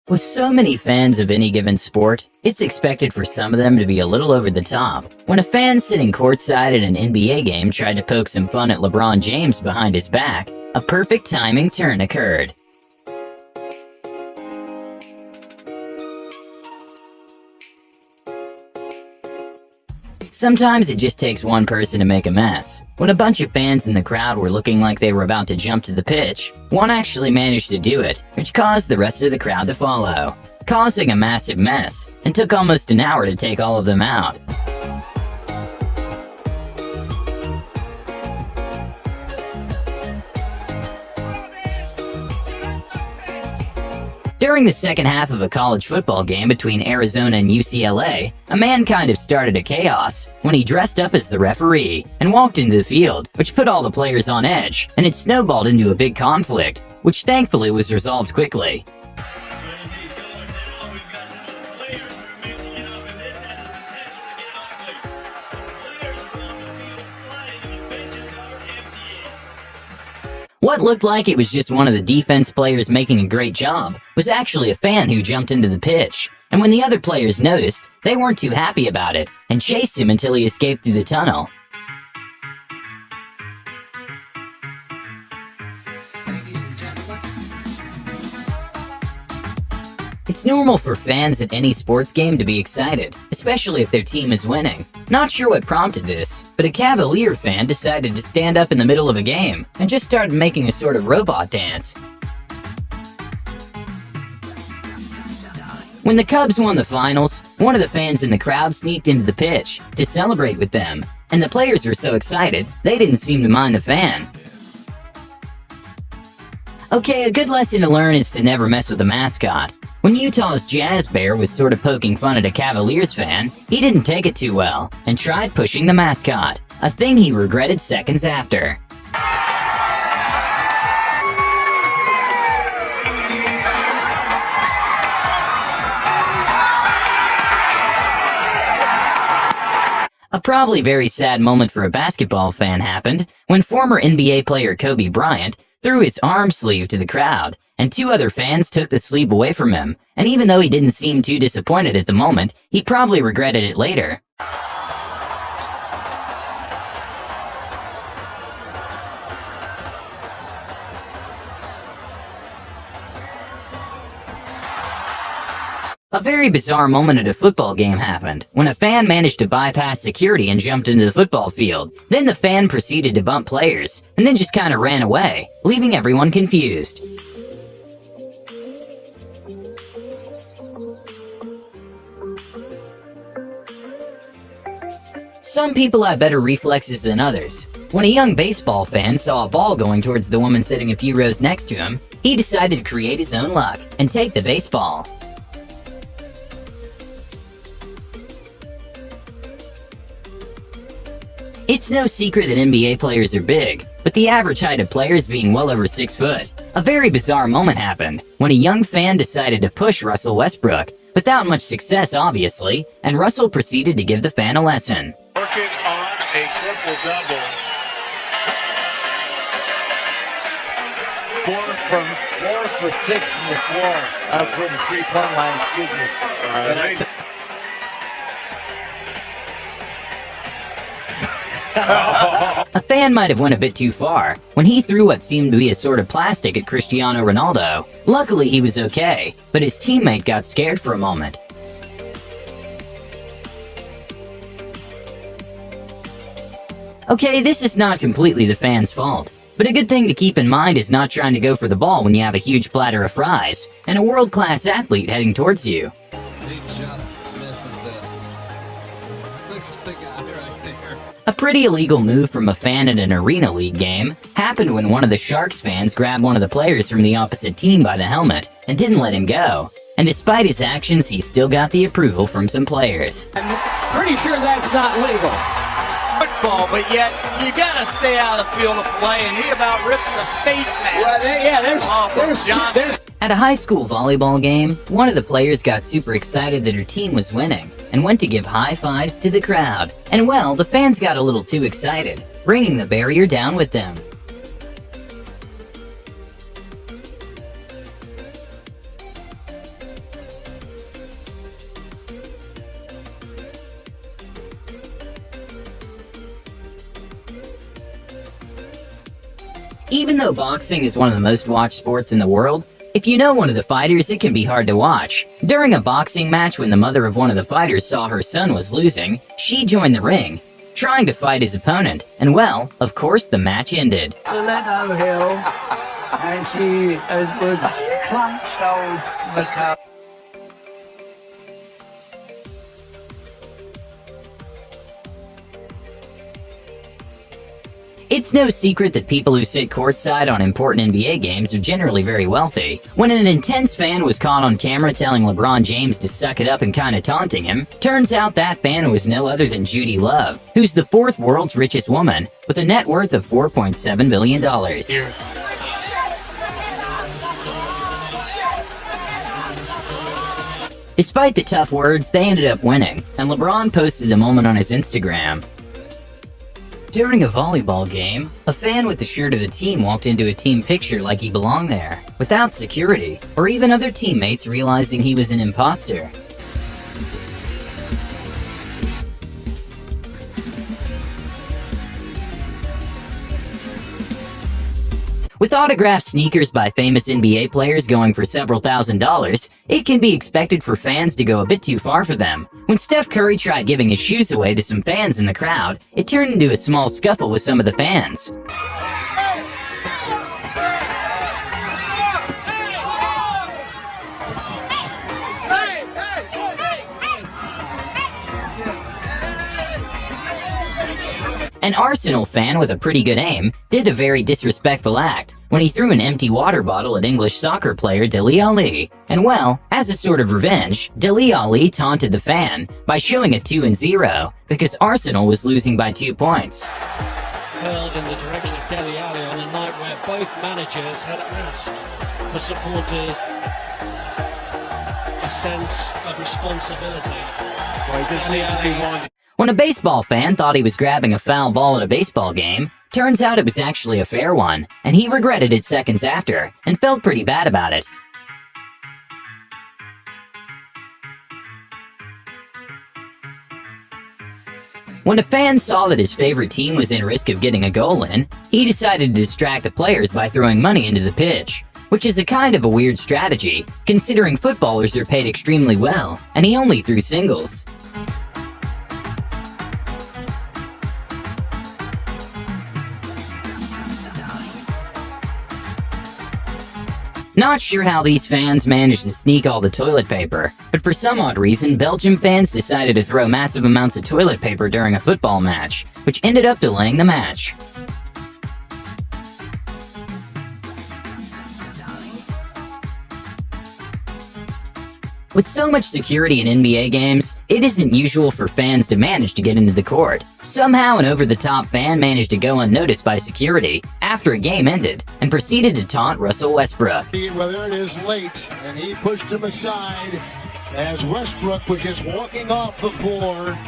With so many fans of any given sport, it's expected for some of them to be a little over the top. When a fan sitting courtside at an NBA game tried to poke some fun at LeBron James behind his back, a perfect timing turn occurred. Sometimes it just takes one person to make a mess. When a bunch of fans in the crowd were looking like they were about to jump to the pitch, one actually managed to do it, which caused the rest of the crowd to follow, causing a massive mess, and took almost an hour to take all of them out. During the second half of a college football game between Arizona and UCLA, a man kind of started a chaos when he dressed up as the referee and walked into the field, which put all the players on edge, and it snowballed into a big conflict, which thankfully was resolved quickly. What looked like it was just one of the defense players making a great job was actually a fan who jumped into the pitch, and when the other players noticed, they weren't too happy about it and chased him until he escaped through the tunnel. It's normal for fans at any sports game to be excited, especially if their team is winning. Not sure what prompted this, but a Cavalier fan decided to stand up in the middle of a game and just started making a sort of robot dance. When the Cubs won the finals, one of the fans in the crowd sneaked into the pitch to celebrate with them, and the players were so excited, they didn't seem to mind the fan. Okay, a good lesson to learn is to never mess with the mascot. When Utah's Jazz Bear was sort of poking fun at a Cavaliers fan, he didn't take it too well and tried pushing the mascot, a thing he regretted seconds after. A probably very sad moment for a basketball fan happened when former NBA player Kobe Bryant threw his arm sleeve to the crowd, and two other fans took the sleeve away from him, and even though he didn't seem too disappointed at the moment, he probably regretted it later. A very bizarre moment at a football game happened when a fan managed to bypass security and jumped into the football field. Then the fan proceeded to bump players, and then just kind of ran away, leaving everyone confused. Some people have better reflexes than others. When a young baseball fan saw a ball going towards the woman sitting a few rows next to him, he decided to create his own luck and take the baseball. It's no secret that NBA players are big, with the average height of players being well over 6 foot. A very bizarre moment happened when a young fan decided to push Russell Westbrook, without much success obviously, and Russell proceeded to give the fan a lesson. Working on a triple-double. 4 for 6 from the floor, from the three-point line, excuse me. A fan might have went a bit too far when he threw what seemed to be a sort of plastic at Cristiano Ronaldo. Luckily he was okay, but his teammate got scared for a moment. Okay, this is not completely the fan's fault, but a good thing to keep in mind is not trying to go for the ball when you have a huge platter of fries and a world-class athlete heading towards you. He just misses this. Look at the guy right there. A pretty illegal move from a fan at an Arena League game happened when one of the Sharks fans grabbed one of the players from the opposite team by the helmet and didn't let him go. And despite his actions, he still got the approval from some players. I'm pretty sure that's not legal. Football, but yet you gotta stay out of the field of play, and he about rips a face mask. Well, there's At a high school volleyball game, one of the players got super excited that her team was winning and went to give high fives to the crowd. And well, the fans got a little too excited, bringing the barrier down with them. Even though boxing is one of the most watched sports in the world, if you know one of the fighters, it can be hard to watch. During a boxing match, when the mother of one of the fighters saw her son was losing, she joined the ring, trying to fight his opponent, and well, of course the match ended. Stiletto hill, and she was clutched on the cup. It's no secret that people who sit courtside on important NBA games are generally very wealthy. When an intense fan was caught on camera telling LeBron James to suck it up and kinda taunting him, turns out that fan was no other than Judy Love, who's the fourth world's richest woman, with a net worth of $4.7 billion. Despite the tough words, they ended up winning, and LeBron posted the moment on his Instagram. During a volleyball game, a fan with the shirt of the team walked into a team picture like he belonged there, without security, or even other teammates realizing he was an imposter. With autographed sneakers by famous NBA players going for several $1,000s, it can be expected for fans to go a bit too far for them. When Steph Curry tried giving his shoes away to some fans in the crowd, it turned into a small scuffle with some of the fans. An Arsenal fan with a pretty good aim did a very disrespectful act when he threw an empty water bottle at English soccer player Dele Alli. And well, as a sort of revenge, Dele Alli taunted the fan by showing a 2-0 because Arsenal was losing by 2 points. Hurled in the direction of Dele Alli on a night where both managers had asked for supporters a sense of responsibility. Well, he just needs to be one. When a baseball fan thought he was grabbing a foul ball at a baseball game, turns out it was actually a fair one, and he regretted it seconds after, and felt pretty bad about it. When a fan saw that his favorite team was in risk of getting a goal in, he decided to distract the players by throwing money into the pitch, which is a kind of a weird strategy, considering footballers are paid extremely well, and he only threw singles. Not sure how these fans managed to sneak all the toilet paper, but for some odd reason, Belgium fans decided to throw massive amounts of toilet paper during a football match, which ended up delaying the match. With so much security in NBA games, it isn't usual for fans to manage to get into the court. Somehow an over-the-top fan managed to go unnoticed by security after a game ended and proceeded to taunt Russell Westbrook. Well, there it is late, and he pushed him aside as Westbrook was just walking off the floor.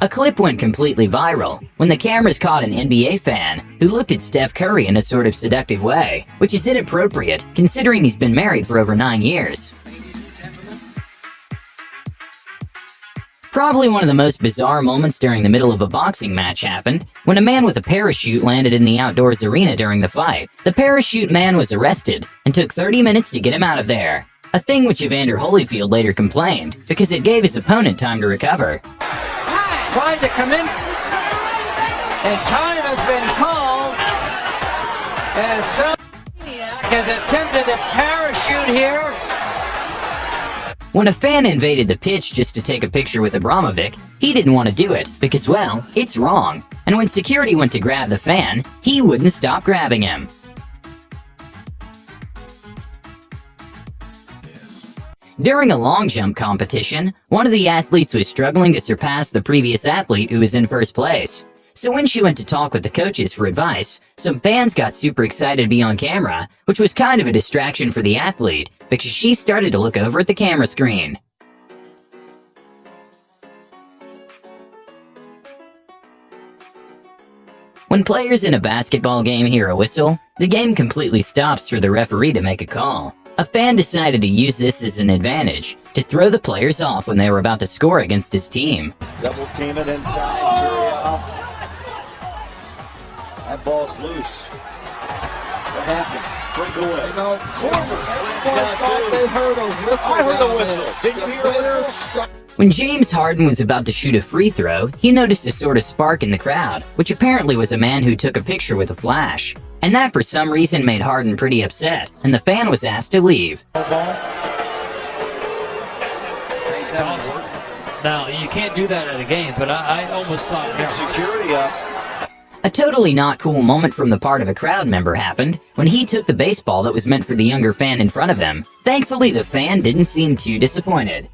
A clip went completely viral when the cameras caught an NBA fan who looked at Steph Curry in a sort of seductive way, which is inappropriate considering he's been married for over 9 years. Probably one of the most bizarre moments during the middle of a boxing match happened when a man with a parachute landed in the outdoors arena during the fight. The parachute man was arrested and took 30 minutes to get him out of there, a thing which Evander Holyfield later complained because it gave his opponent time to recover. Tried to come in, and time has been called, and some maniac has attempted to parachute here. When a fan invaded the pitch just to take a picture with Abramovic, he didn't want to do it because, well, it's wrong. And when security went to grab the fan, he wouldn't stop grabbing him. During a long jump competition, one of the athletes was struggling to surpass the previous athlete who was in first place. So when she went to talk with the coaches for advice, some fans got super excited to be on camera, which was kind of a distraction for the athlete because she started to look over at the camera screen. When players in a basketball game hear a whistle, the game completely stops for the referee to make a call. A fan decided to use this as an advantage to throw the players off when they were about to score against his team. Double team it inside. ball's loose. What happened? Breakaway. You know, Corner. everyone thought they heard a whistle. I heard down a whistle. there. Didn't you The hear a player whistle? stopped. When James Harden was about to shoot a free throw, he noticed a sort of spark in the crowd, which apparently was a man who took a picture with a flash. And that for some reason made Harden pretty upset, and the fan was asked to leave. Now, you can't do that at a game, but I almost thought... Security up. A totally not cool moment from the part of a crowd member happened when he took the baseball that was meant for the younger fan in front of him. Thankfully, the fan didn't seem too disappointed.